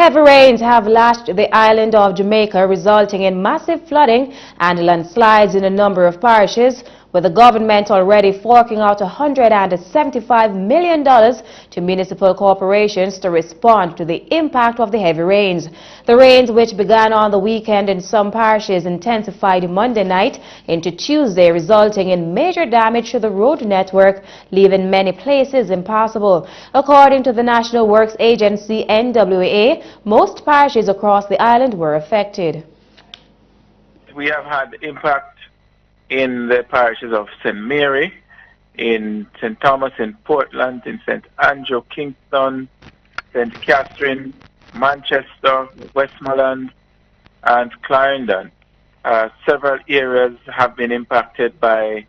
Heavy rains have lashed the island of Jamaica, resulting in massive flooding and landslides in a number of parishes, with the government already forking out $175 million to municipal corporations to respond to the impact of the heavy rains. The rains, which began on the weekend in some parishes, intensified Monday night into Tuesday, resulting in major damage to the road network, leaving many places impassable. According to the National Works Agency, NWA, most parishes across the island were affected. We have had impact in the parishes of St. Mary, in St. Thomas, in Portland, in St. Andrew, Kingston, St. Catherine, Manchester, Westmoreland, and Clarendon. Several areas have been impacted by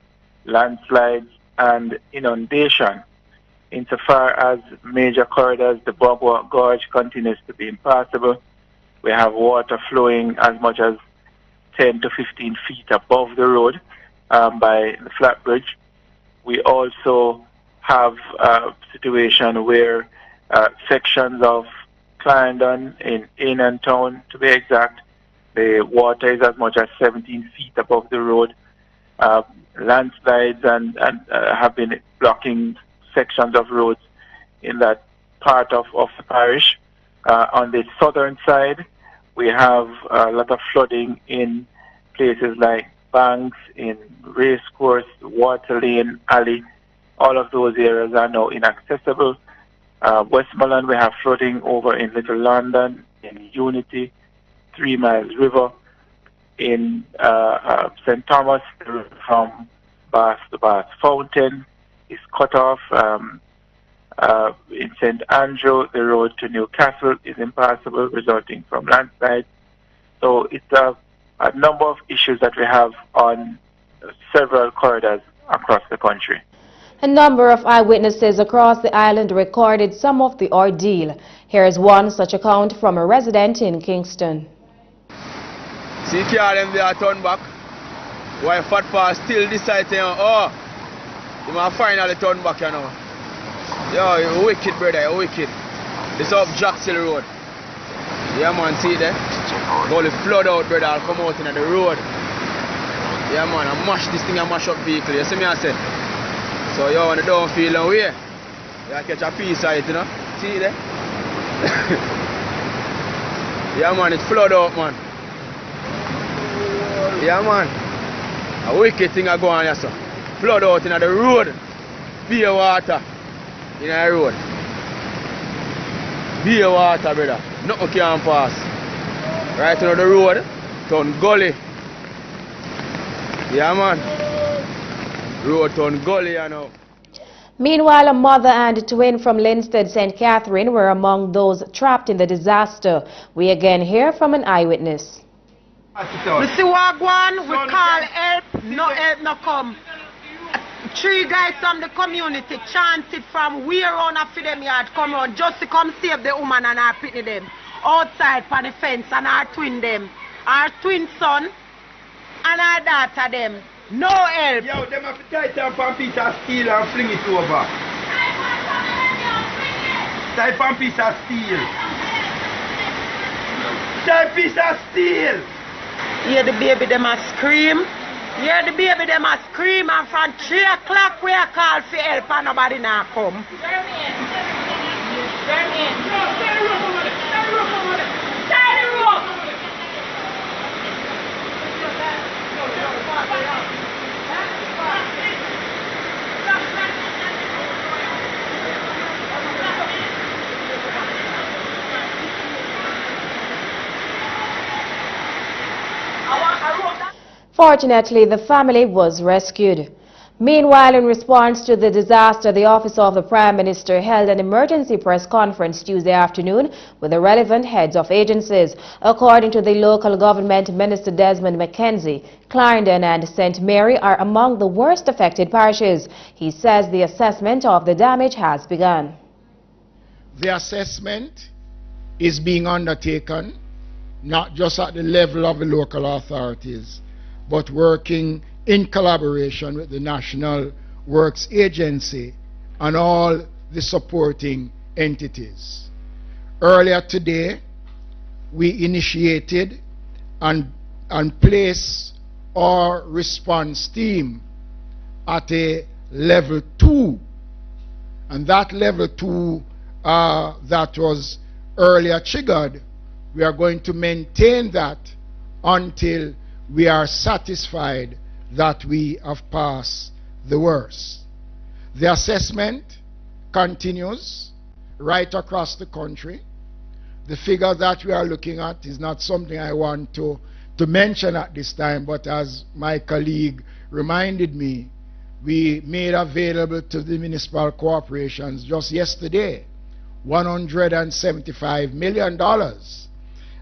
landslides and inundation. Insofar as major corridors, the Bogwa Gorge continues to be impassable. We have water flowing as much as 10 to 15 feet above the road by the flat bridge. We also have a situation where sections of Clarendon in and town, to be exact, the water is as much as 17 feet above the road. Landslides and have been blocking sections of roads in that part of the parish. On the southern side, we have a lot of flooding in places like Banks, in Racecourse, Water Lane, Alley. All of those areas are now inaccessible. Westmoreland, we have flooding over in Little London, in Unity, 3 Miles River. In St. Thomas, from Bath to Bath Fountain is cut off. In St. Andrew, the road to Newcastle is impassable, resulting from landslides. So it's a number of issues that we have on several corridors across the country. A number of eyewitnesses across the island recorded some of the ordeal. Here is one such account from a resident in Kingston. See, them there turn back. Why Fat Paul still deciding, oh, you might finally turn back, you know. Yo, you wicked, brother, you wicked. It's up Jackson Road. Yeah, man, see there? All the flood out, brother, I'll come out in the road. Yeah, man, I mash this thing, I mash up vehicle. You see me, I say? So, you want to don't feel no way. You catch a piece of it, you know? See there? Yeah, man, it's flood out, man. Yeah, man. A wicked thing I go on here, sir. Flood out in the road. Beer water in the road. Beer water, brother. Nothing can pass. Right on the road, turn gully. Yeah, man. Road turn gully, you know. Meanwhile, a mother and a twin from Linstead, St. Catherine were among those trapped in the disaster. We again hear from an eyewitness. We see Wagwan, we call help, no come. 3 guys from the community chanted from we around a for them yard come around just to come save the woman and our pitney them outside for the fence, and our twin son and our daughter them. No help. Yo, them have to tie down from piece of steel and fling it over. Tie from piece of steel. Tie piece of steel. Hear the baby them a scream. Hear the baby them a scream, and from 3 o'clock we are called for help and nobody now come. Fortunately, the family was rescued. Meanwhile, in response to the disaster, the Office of the Prime Minister held an emergency press conference Tuesday afternoon with the relevant heads of agencies. According to the local government minister Desmond McKenzie, Clarendon and St. Mary are among the worst affected parishes. He says the assessment of the damage has begun. The assessment is being undertaken not just at the level of the local authorities, but working in collaboration with the National Works Agency and all the supporting entities. Earlier today, we initiated and placed our response team at a level 2. And that level 2 that was earlier triggered, we are going to maintain that until we are satisfied that we have passed the worst. The assessment continues right across the country. The figure that we are looking at is not something I want to mention at this time, but as my colleague reminded me, we made available to the municipal corporations just yesterday $175 million,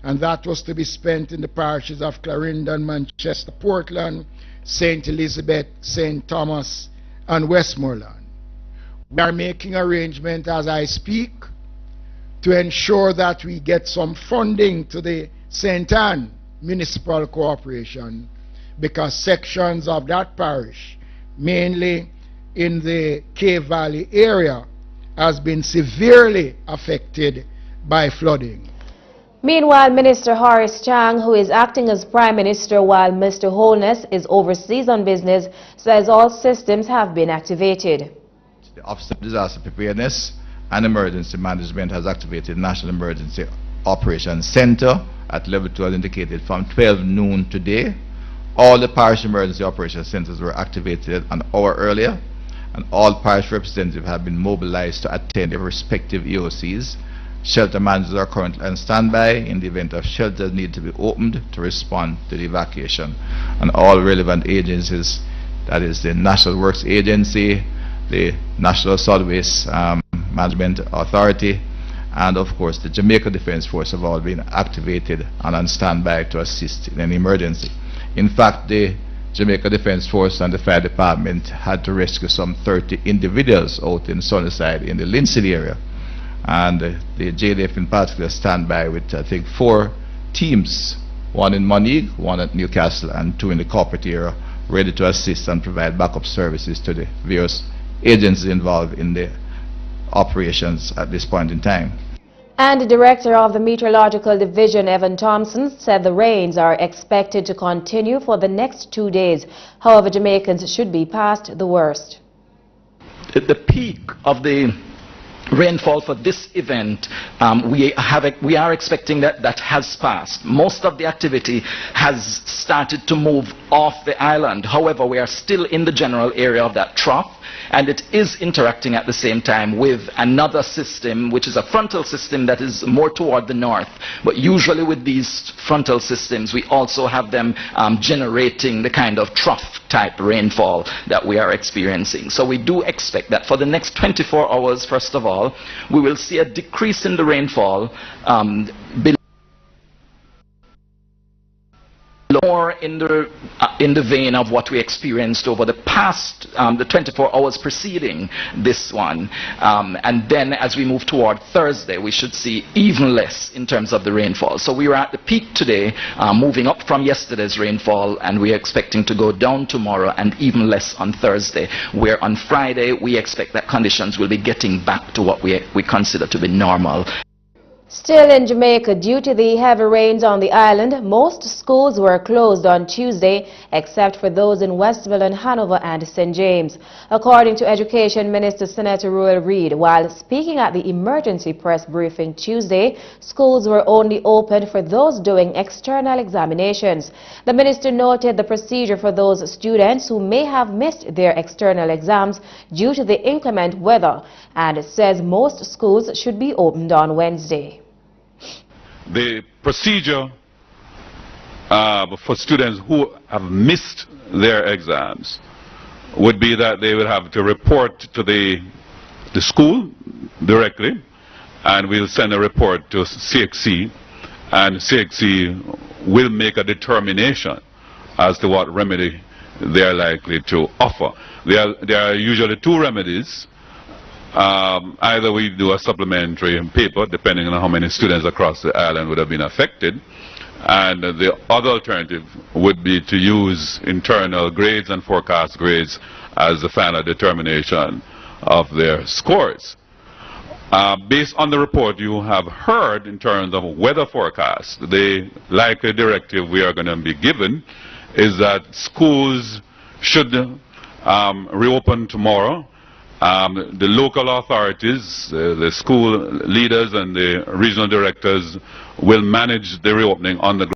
and that was to be spent in the parishes of Clarendon, Manchester, Portland, St. Elizabeth, St. Thomas, and Westmoreland. We are making arrangements as I speak to ensure that we get some funding to the St. Anne Municipal Corporation, because sections of that parish, mainly in the Cave Valley area, has been severely affected by flooding. Meanwhile, Minister Horace Chang, who is acting as Prime Minister while Mr. Holness is overseas on business, says all systems have been activated. The Office of Disaster Preparedness and Emergency Management has activated National Emergency Operations Center at level 2 as indicated from 12 noon today. All the parish emergency operations centers were activated an hour earlier, and all parish representatives have been mobilized to attend their respective EOCs. Shelter managers are currently on standby in the event of shelters need to be opened to respond to the evacuation. And all relevant agencies, that is the National Works Agency, the National Solid Waste Management Authority, and of course the Jamaica Defence Force have all been activated and on standby to assist in an emergency. In fact, the Jamaica Defence Force and the Fire Department had to rescue some 30 individuals out in Sunnyside in the Lindsay area. And the JDF in particular stand by with, I think, 4 teams, 1 in Monique, 1 at Newcastle, and 2 in the corporate area, ready to assist and provide backup services to the various agencies involved in the operations at this point in time. And the Director of the Meteorological Division, Evan Thompson, said the rains are expected to continue for the next 2 days. However, Jamaicans should be past the worst. The peak of the rainfall for this event, we are expecting that has passed. Most of the activity has started to move off the island. However, we are still in the general area of that trough, and it is interacting at the same time with another system, which is a frontal system that is more toward the north. But usually with these frontal systems, we also have them generating the kind of trough type rainfall that we are experiencing. So we do expect that for the next 24 hours, first of all, we will see a decrease in the rainfall more in the vein of what we experienced over the past the 24 hours preceding this one, and then as we move toward Thursday, we should see even less in terms of the rainfall. So we are at the peak today, moving up from yesterday's rainfall, and we are expecting to go down tomorrow and even less on Thursday, where on Friday we expect that conditions will be getting back to what we consider to be normal. Still in Jamaica, due to the heavy rains on the island, most schools were closed on Tuesday, except for those in Westville and Hanover and St. James. According to Education Minister Senator Royal Reid, while speaking at the emergency press briefing Tuesday, schools were only open for those doing external examinations. The minister noted the procedure for those students who may have missed their external exams due to the inclement weather, and says most schools should be opened on Wednesday. The procedure for students who have missed their exams would be that they would have to report to the school directly, and we'll send a report to CXC, and CXC will make a determination as to what remedy they are likely to offer. There are usually 2 remedies. Either we do a supplementary paper, depending on how many students across the island would have been affected, and the other alternative would be to use internal grades and forecast grades as the final determination of their scores. Based on the report you have heard in terms of weather forecast, the likely directive we are going to be given is that schools should reopen tomorrow. The local authorities, the school leaders and the regional directors will manage the reopening on the ground.